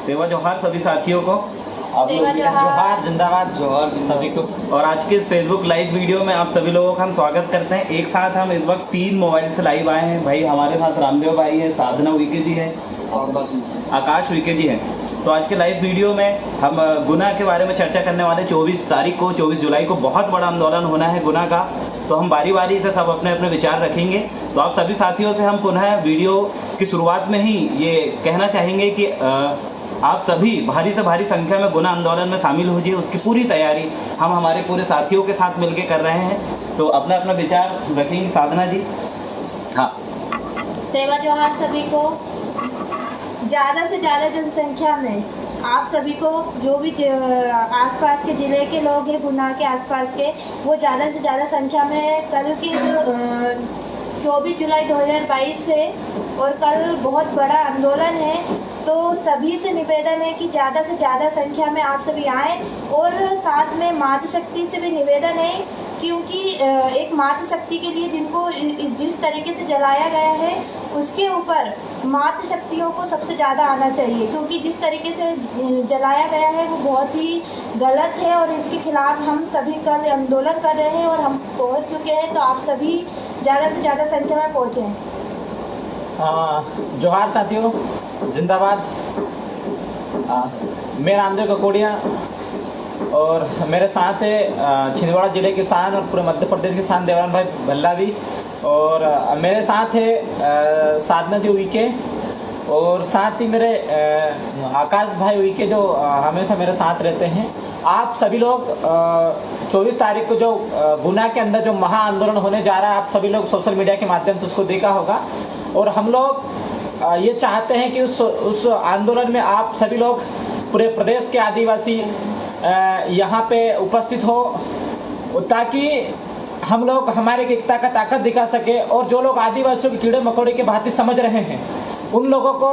सेवा जोहार सभी साथियों को। आप लोग जोहार, जिंदाबाद जोहार सभी को। और आज के इस फेसबुक लाइव वीडियो में आप सभी लोगों का हम स्वागत करते हैं। एक साथ हम इस वक्त 3 मोबाइल से लाइव आए हैं। भाई हमारे साथ रामदेव भाई है, साधना उइके जी है, आकाश उइके जी है। तो आज के लाइव वीडियो में हम गुना के बारे में चर्चा करने वाले। 24 तारीख को 24 जुलाई को बहुत बड़ा आंदोलन होना है गुना का। तो हम बारी बारी से सब अपने अपने विचार रखेंगे। तो आप सभी साथियों से हम पुनः वीडियो की शुरुआत में ही ये कहना चाहेंगे कि आप सभी भारी से भारी संख्या में गुना आंदोलन में शामिल हो जाइए। उसकी पूरी तैयारी हम हमारे पूरे साथियों के साथ मिलकर कर रहे हैं। तो अपना अपना विचार रखेंगे साधना जी। हाँ, सेवा जोहार सभी को। ज़्यादा से ज़्यादा जनसंख्या में आप सभी को जो भी आसपास के ज़िले के लोग हैं, गुना के आसपास के, वो ज़्यादा से ज़्यादा संख्या में कल के 24 जुलाई 2022 है और कल बहुत बड़ा आंदोलन है। तो सभी से निवेदन है कि ज़्यादा से ज़्यादा संख्या में आप सभी आएँ। और साथ में मातृशक्ति से भी निवेदन है, क्योंकि एक मातृशक्ति के लिए जिनको जिस तरीके से जलाया गया है उसके ऊपर मातृशक्तियों को सबसे ज़्यादा आना चाहिए, क्योंकि जिस तरीके से जलाया गया है वो बहुत ही गलत है और इसके खिलाफ हम सभी कल आंदोलन कर रहे हैं और हम पहुंच चुके हैं। तो आप सभी ज़्यादा से ज़्यादा संख्या में पहुँचें। जोहार साथियों, जिंदाबाद। मैं रामदेव ककोड़िया और मेरे साथ है छिंदवाड़ा जिले के किसान और पूरे मध्य प्रदेश के किसान देवान भाई भल्ला भी। और मेरे साथ है साधना जी उइके और साथ ही मेरे आकाश भाई उइके जो हमेशा मेरे साथ रहते हैं। आप सभी लोग 24 तारीख को जो गुना के अंदर जो महा आंदोलन होने जा रहा है, आप सभी लोग सोशल मीडिया के माध्यम से उसको देखा होगा। और हम लोग ये चाहते हैं कि उस आंदोलन में आप सभी लोग पूरे प्रदेश के आदिवासी यहाँ पे उपस्थित हो, ताकि हम लोग हमारे एकता का ताकत दिखा सके। और जो लोग आदिवासियों के कीड़े मकोड़े के भांति समझ रहे हैं उन लोगों को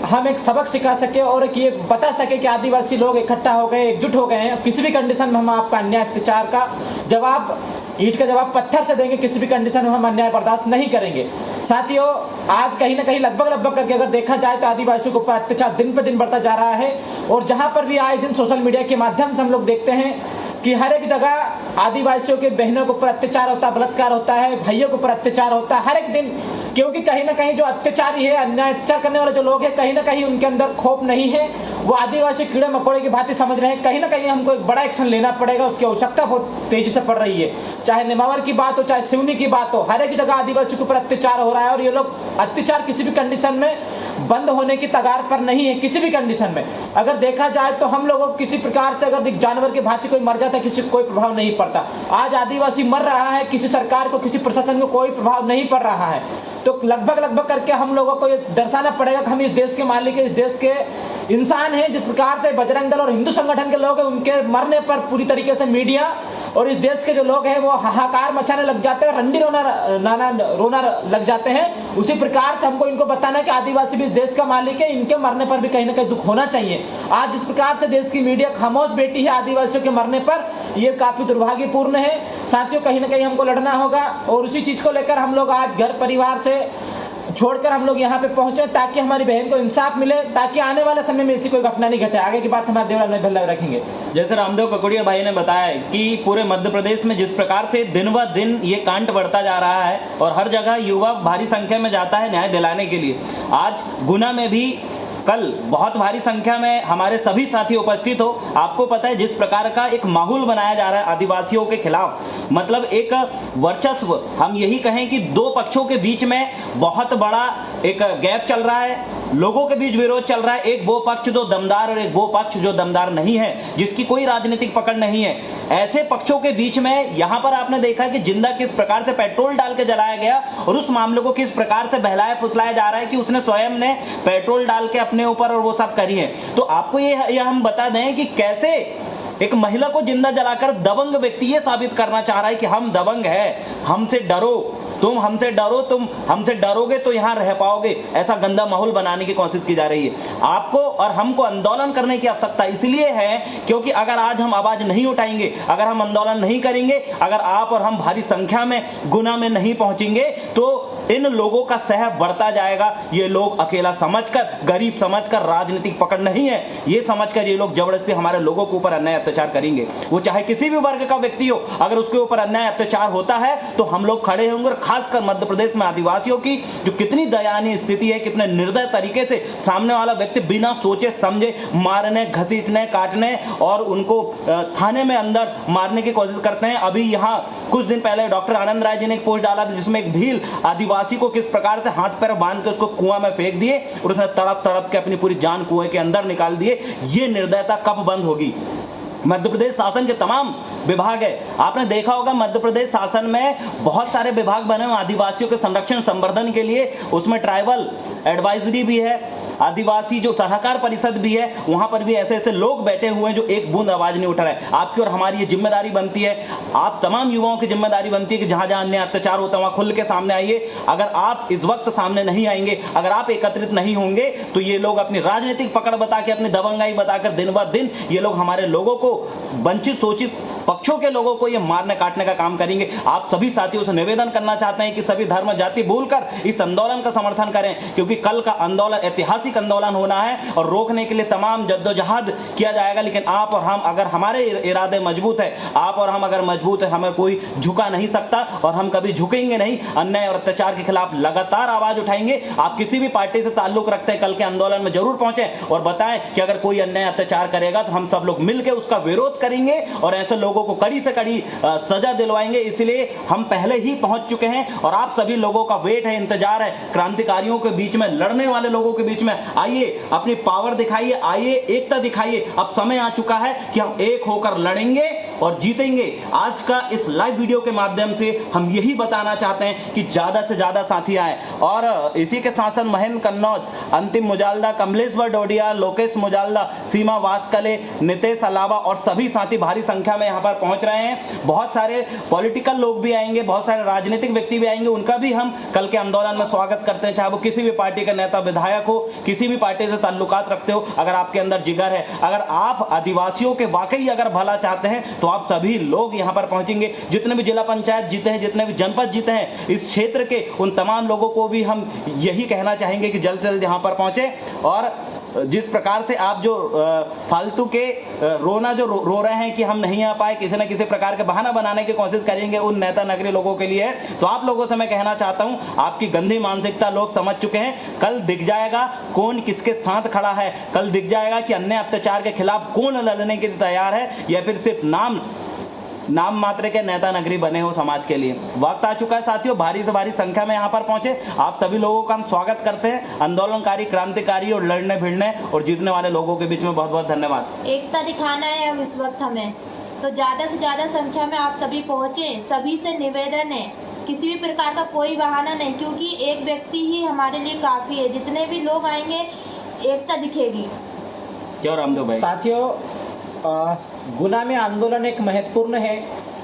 हम एक सबक सिखा सके और ये बता सके कि आदिवासी लोग इकट्ठा हो गए, एकजुट हो गए हैं। किसी भी कंडीशन में हम आपका अन्याय अत्याचार का जवाब, ईंट का जवाब पत्थर से देंगे। किसी भी कंडीशन में हम अन्याय बर्दाश्त नहीं करेंगे। साथियों, आज कहीं ना कहीं लगभग करके अगर देखा जाए तो आदिवासियों के ऊपर अत्याचार दिन पे दिन बढ़ता जा रहा है। और जहां पर भी आए दिन सोशल मीडिया के माध्यम से हम लोग देखते हैं कि हर एक जगह आदिवासियों के बहनों के ऊपर अत्याचार होता है, बलात्कार होता है, भाइयों के ऊपर अत्याचार होता है हर एक दिन। क्योंकि कहीं ना कहीं जो अत्याचारी है, अन्याय अत्याचार करने वाले जो लोग हैं, कहीं ना कहीं उनके अंदर खौफ नहीं है। वो आदिवासी कीड़े मकोड़े की भांति समझ रहे हैं। कहीं ना कहीं हमको एक बड़ा एक्शन लेना पड़ेगा, उसकी आवश्यकता बहुत तेजी से पड़ रही है। चाहे नेमावर की बात हो, चाहे सिवनी की बात हो, हर एक जगह आदिवासियों के ऊपर अत्याचार हो रहा है। और ये लोग अत्याचार किसी भी कंडीशन में बंद होने की तगार पर नहीं है। किसी भी कंडीशन में अगर देखा जाए तो हम लोगों को किसी प्रकार से अगर जानवर की भांति कोई मर जाता है, किसी को कोई प्रभाव नहीं पड़ता। आज आदिवासी मर रहा है, किसी सरकार को, किसी प्रशासन को कोई प्रभाव नहीं पड़ रहा है। तो लगभग करके हम लोगों को ये दर्शाना पड़ेगा कि हम इस देश के मालिक हैं, इस देश के इंसान हैं। जिस प्रकार से बजरंग दल और हिंदू संगठन के लोग हैं, उनके मरने पर पूरी तरीके से मीडिया और इस देश के जो लोग हैं वो हाहाकार मचाने लग जाते हैं, रंडी रोना लग जाते हैं। उसी प्रकार से हमको इनको बताना है कि आदिवासी भी इस देश का मालिक है, इनके मरने पर भी कहीं ना कहीं दुख होना चाहिए। आज जिस प्रकार से देश की मीडिया खामोश बैठी है आदिवासियों के मरने पर, ये काफी दुर्भाग्यपूर्ण है। साथियों, कहीं ना कहीं हमको लड़ना होगा और उसी चीज को लेकर हम लोग आज घर परिवार से छोड़कर हम लोग यहाँ पे पहुंचे, ताकि हमारी बहन को इंसाफ मिले, ताकि आने वाले समय में ऐसी कोई घटना नहीं घटे। आगे की बात हमारे देवराज भाई भल्ला रखेंगे। जैसे रामदेव ककोड़िया भाई ने बताया कि पूरे मध्य प्रदेश में जिस प्रकार से दिन ब दिन ये कांड बढ़ता जा रहा है और हर जगह युवा भारी संख्या में जाता है न्याय दिलाने के लिए। आज गुना में भी कल बहुत भारी संख्या में हमारे सभी साथी उपस्थित हो। आपको पता है जिस प्रकार का एक माहौल बनाया जा रहा है आदिवासियों के खिलाफ, मतलब एक वर्चस्व, हम यही कहें कि दो पक्षों के बीच में बहुत बड़ा एक गैप चल रहा है, लोगों के बीच विरोध चल रहा है। एक वो पक्ष जो दमदार और एक वो पक्ष जो दमदार नहीं है, जिसकी कोई राजनीतिक पकड़ नहीं है। ऐसे पक्षों के बीच में यहाँ पर आपने देखा कि जिंदा किस प्रकार से पेट्रोल डाल के जलाया गया और उस मामले को किस प्रकार से बहलाया फुसलाया जा रहा है कि उसने स्वयं ने पेट्रोल डाल के अपने ऊपर और वो सब करी है। तो आपको ये हम बता दें कि कैसे एक महिला को जिंदा जलाकर दबंग व्यक्ति ये साबित करना चाह रहा है कि हम दबंग है, हमसे डरो। तुम हमसे डरो, तुम हमसे डरोगे तो यहाँ रह पाओगे, ऐसा गंदा माहौल बनाने की कोशिश की जा रही है। आपको और हमको आंदोलन करने की आवश्यकता इसलिए है क्योंकि अगर आज हम आवाज नहीं उठाएंगे, अगर हम आंदोलन नहीं करेंगे, अगर आप और हम भारी संख्या में गुना में नहीं पहुंचेंगे तो इन लोगों का सहब बढ़ता जाएगा। ये लोग अकेला समझकर, गरीब समझकर, राजनीतिक पकड़ नहीं है, ये समझकर ये लोग जबरदस्ती हमारे लोगों के ऊपर अन्याय अत्याचार करेंगे। वो चाहे किसी भी वर्ग का व्यक्ति हो, अगर उसके ऊपर अन्याय अत्याचार होता है तो हम लोग खड़े होंगे। और खासकर मध्य प्रदेश में आदिवासियों की जो कितनी दयनीय स्थिति है, कितने निर्दय तरीके से सामने वाला व्यक्ति बिना सोचे समझे मारने, घसीटने, काटने और उनको थाने में अंदर मारने की कोशिश करते हैं। अभी यहाँ कुछ दिन पहले डॉक्टर आनंद राय जी ने एक पोस्ट डाला था जिसमें एक भील आदिवासी को किस प्रकार से हाथ पैर बांध के उसको कुआं में फेंक दिए और उसने तड़प तड़प के अपनी पूरी जान कुएं के अंदर निकाल दिए। ये निर्दयता कब बंद होगी? मध्य प्रदेश शासन के तमाम विभाग है, आपने देखा होगा मध्य प्रदेश शासन में बहुत सारे विभाग बने हुए आदिवासियों के संरक्षण संवर्धन के लिए। उसमें ट्राइबल एडवाइजरी भी है, आदिवासी जो सलाहकार परिषद भी है, वहां पर भी ऐसे ऐसे लोग बैठे हुए हैं जो एक बूंद आवाज नहीं उठा रहे। आपकी और हमारी ये जिम्मेदारी बनती है, आप तमाम युवाओं की जिम्मेदारी बनती है कि जहां जहां अन्य अत्याचार होता है वहां खुल के सामने आइए। अगर आप इस वक्त सामने नहीं आएंगे, अगर आप एकत्रित नहीं होंगे तो ये लोग अपनी राजनीतिक पकड़ बता के, अपनी दबंगाई बताकर दिन ब दिन ये लोग हमारे लोगों को, वंचित शोषित पक्षों के लोगों को ये मारने काटने का काम करेंगे। आप सभी साथियों से निवेदन करना चाहते हैं कि सभी धर्म जाति भूलकर इस आंदोलन का समर्थन करें, क्योंकि कल का आंदोलन ऐतिहासिक आंदोलन होना है और रोकने के लिए तमाम जद्दोजहद किया जाएगा। लेकिन आप और हम, अगर हमारे इरादे मजबूत है, आप और हम अगर मजबूत है, हमें कोई झुका नहीं सकता और हम कभी झुकेंगे नहीं। अन्याय और अत्याचार के खिलाफ लगातार आवाज उठाएंगे। आप किसी भी पार्टी से ताल्लुक रखते हैं, कल के आंदोलन में जरूर पहुंचे और बताएं कि अगर कोई अन्याय अत्याचार करेगा तो हम सब लोग मिलकर उसका विरोध करेंगे और ऐसे लोगों को कड़ी से कड़ी सजा दिलवाएंगे। इसलिए हम पहले ही पहुंच चुके हैं और आप सभी लोगों का वेट है, इंतजार है, क्रांतिकारियों के बीच में, लड़ने वाले लोगों के बीच में। आइए अपनी पावर दिखाइए, आइए एकता दिखाइए। अब समय आ चुका है कि हम एक होकर लड़ेंगे और जीतेंगे। आज का इस लाइव वीडियो के माध्यम से हम यही बताना चाहते हैं कि ज्यादा से ज्यादा साथी आए। और इसी के साथ साथ महेंद्र कन्नौज, अंतिम मुजालदा, कमलेश्वर डोडिया, लोकेश मुजालदा, सीमा वास्कले, नितेश अलावा और सभी साथी भारी संख्या में यहां पर पहुंच रहे हैं। बहुत सारे पॉलिटिकल लोग भी आएंगे, बहुत सारे राजनीतिक व्यक्ति भी आएंगे, उनका भी हम कल के आंदोलन में स्वागत करते हैं। चाहे वो किसी भी पार्टी के नेता विधायक हो, किसी भी पार्टी से ताल्लुकात रखते हो, अगर आपके अंदर जिगर है, अगर आप आदिवासियों के वाकई अगर भला चाहते हैं तो आप सभी लोग यहां पर पहुंचेंगे। जितने भी जिला पंचायत जीते हैं, जितने भी जनपद जीते हैं इस क्षेत्र के, उन तमाम लोगों को भी हम यही कहना चाहेंगे कि जल्द से जल्द यहां पर पहुंचे। और जिस प्रकार से आप जो फालतू के रोना जो रो रहे हैं कि हम नहीं आ पाए, किसी न किसी प्रकार के बहाना बनाने की कोशिश करेंगे उन नेता नगरी लोगों के लिए, तो आप लोगों से मैं कहना चाहता हूं, आपकी गंदी मानसिकता लोग समझ चुके हैं। कल दिख जाएगा कौन किसके साथ खड़ा है, कल दिख जाएगा कि अन्य अत्याचार के खिलाफ कौन लड़ने के लिए तैयार है या फिर सिर्फ नाम मात्र के नेता नगरी बने हो समाज के लिए। वक्त आ चुका है साथियों, भारी से भारी संख्या में यहाँ पर पहुंचे। आप सभी लोगों का हम स्वागत करते हैं। आंदोलनकारी, क्रांतिकारी और लड़ने भिड़ने और जीतने वाले लोगों के बीच में बहुत बहुत धन्यवाद। एकता दिखाना है अब इस वक्त हमें, तो ज्यादा से ज्यादा संख्या में आप सभी पहुंचे। सभी से निवेदन है, किसी भी प्रकार का कोई बहाना नहीं, क्योंकि एक व्यक्ति ही हमारे लिए काफी है। जितने भी लोग आएंगे एकता दिखेगी। क्यों रामदेव भाई? साथियों, गुना में आंदोलन एक महत्वपूर्ण है,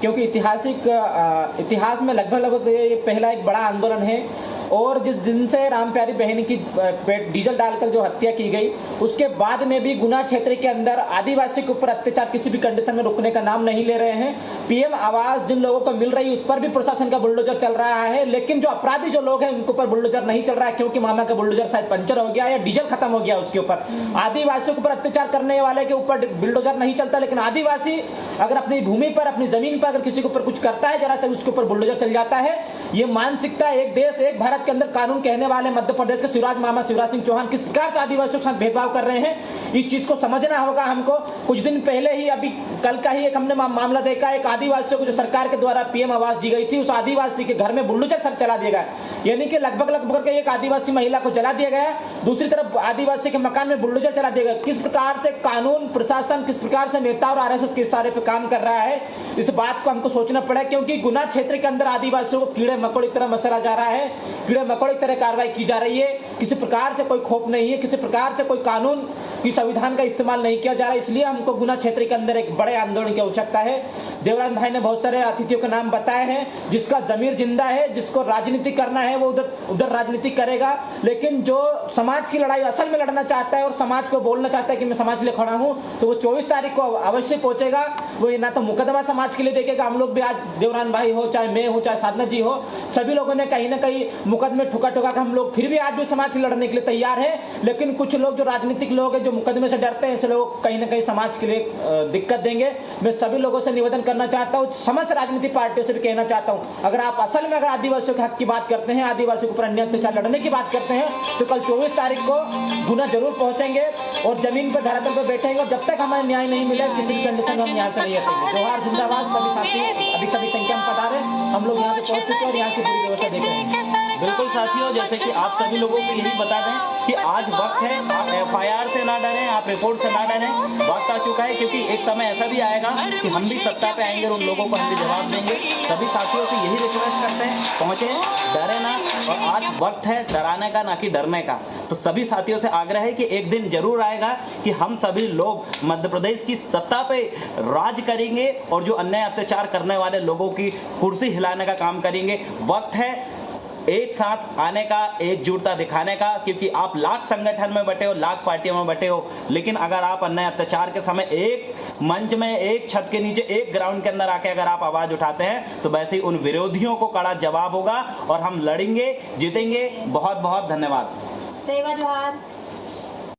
क्योंकि इतिहास में लगभग ये पहला एक बड़ा आंदोलन है। और जिस दिन से राम प्यारी बहन की डीजल डालकर जो हत्या की गई, उसके बाद में भी गुना क्षेत्र के अंदर आदिवासी के ऊपर अत्याचार किसी भी कंडीशन में रुकने का नाम नहीं ले रहे हैं। पीएम आवास जिन लोगों को मिल रही है उस पर भी प्रशासन का बुलडोजर चल रहा है, लेकिन जो अपराधी जो लोग हैं उनके ऊपर बुलडोजर नहीं चल रहा है, क्योंकि मामा का बुलडोजर शायद पंचर हो गया या डीजल खत्म हो गया उसके ऊपर। आदिवासियों के ऊपर अत्याचार करने वाले के ऊपर बुलडोजर नहीं चलता, लेकिन आदिवासी अगर अपनी भूमि पर, अपनी जमीन पर अगर किसी के ऊपर कुछ करता है जरा सा, उसके ऊपर बुलडोजर चल जाता है। ये मानसिकता एक देश एक भारत के अंदर कानून कहने वाले मध्य प्रदेश के शिवराज सिंह चौहान किस प्रकार से आदिवासियों के साथ भेदभाव कर रहे हैं, इस चीज को समझना होगा हमको। कुछ दिन पहले ही, अभी कल का ही एक हमने मामला देखा, एक आदिवासियों को जो सरकार के द्वारा पीएम आवास दी गई थी, उस आदिवासी के घर में बुलडोजर सब चला दिया गया, यानी कि लगभग एक आदिवासी महिला को जला दिया गया, दूसरी तरफ आदिवासी के मकान में बुलडोजर चला दिया गया। किस प्रकार से कानून प्रशासन, किस प्रकार से नेता और आरएसएस के इशारे पे काम कर रहा है, इस बात को हमको सोचना पड़ा, क्योंकि गुना क्षेत्र के अंदर आदिवासियों को कीड़े मकोड़े की तरह मसला जा रहा है। कीड़े मकोड़े की तरह कार्रवाई की जा रही है। किसी प्रकार से कोई खौफ नहीं है, किसी प्रकार से कोई कानून की संविधान का इस्तेमाल नहीं किया जा रहा है। इसलिए हमको गुना क्षेत्र के अंदर एक बड़े आंदोलन की आवश्यकता है। देवरान भाई ने बहुत सारे अतिथियों के नाम बताए हैं। जिसका जमीर जिंदा है, जिसको राजनीति करना है, वो उधर राजनीति करेगा, लेकिन जो समाज की लड़ाई असल में लड़ना चाहता है और समाज को बोलना चाहता है कि मैं समाज के लिए खड़ा हूं, तो वो 24 तारीख को अवश्य पहुंचेगा। वो ना तो मुकदमा समाज के लिए देखेगा, हम लोग भी आज देवरान भाई हो, चाहे मैं हो, चाहे साधना जी हो, सभी लोगों ने कहीं ना कहीं मुकदमे ठुका के हम लोग फिर भी आज भी समाज के लड़ने के लिए तैयार है। लेकिन कुछ लोग जो राजनीतिक लोग हैं, जो मुकदमे से डरते हैं, ऐसे लोग कहीं ना कहीं समाज के लिए दिक्कत देंगे। मैं सभी लोगों से निवेदन करना चाहता हूँ, समस्त राजनीतिक पार्टियों से भी कहना चाहता हूँ, अगर आप असल में अगर आदिवासियों के हक की बात करते हैं, आदिवासियों के ऊपर अन्याय अत्याचार लड़ने की बात करते हैं, तो कल 24 तारीख को गुना जरूर पहुंचेंगे और जमीन पर धरातल पर बैठेंगे। और जब तक हमें न्याय नहीं मिले, किसी भी कंडीशन में हम यहाँ से नहीं हटेंगे। जोहार, जिंदाबाद। सभी साथी अधिक संख्या में पधारे, हम लोग यहाँ पे पहुंच चुके और यहाँ की पूरी व्यवस्था देख रहे हैं। बिल्कुल साथियों, जैसे कि आप सभी लोगों को यही बता दें कि आज वक्त है, आप FIR से ना डरें, आप रिपोर्ट से ना डरें। वक्त आ चुका है, क्योंकि एक समय ऐसा भी आएगा कि हम भी सत्ता पे आएंगे और उन लोगों को हम भी जवाब देंगे। सभी साथियों से यही रिक्वेस्ट करते हैं, पहुंचे, डरे ना। और आज वक्त है डराने का, ना कि डरने का। तो सभी साथियों से आग्रह है कि एक दिन जरूर आएगा कि हम सभी लोग मध्य प्रदेश की सत्ता पे राज करेंगे और जो अन्याय अत्याचार करने वाले लोगों की कुर्सी हिलाने का काम करेंगे। वक्त है एक साथ आने का, एकजुटता दिखाने का, क्योंकि आप लाख संगठन में बटे हो, लाख पार्टियों में बटे हो, लेकिन अगर आप अन्याय अत्याचार के समय एक मंच में, एक छत के नीचे, एक ग्राउंड के अंदर आके अगर आप आवाज उठाते हैं, तो वैसे ही उन विरोधियों को कड़ा जवाब होगा और हम लड़ेंगे, जीतेंगे। बहुत बहुत धन्यवाद। सेवा जोहार।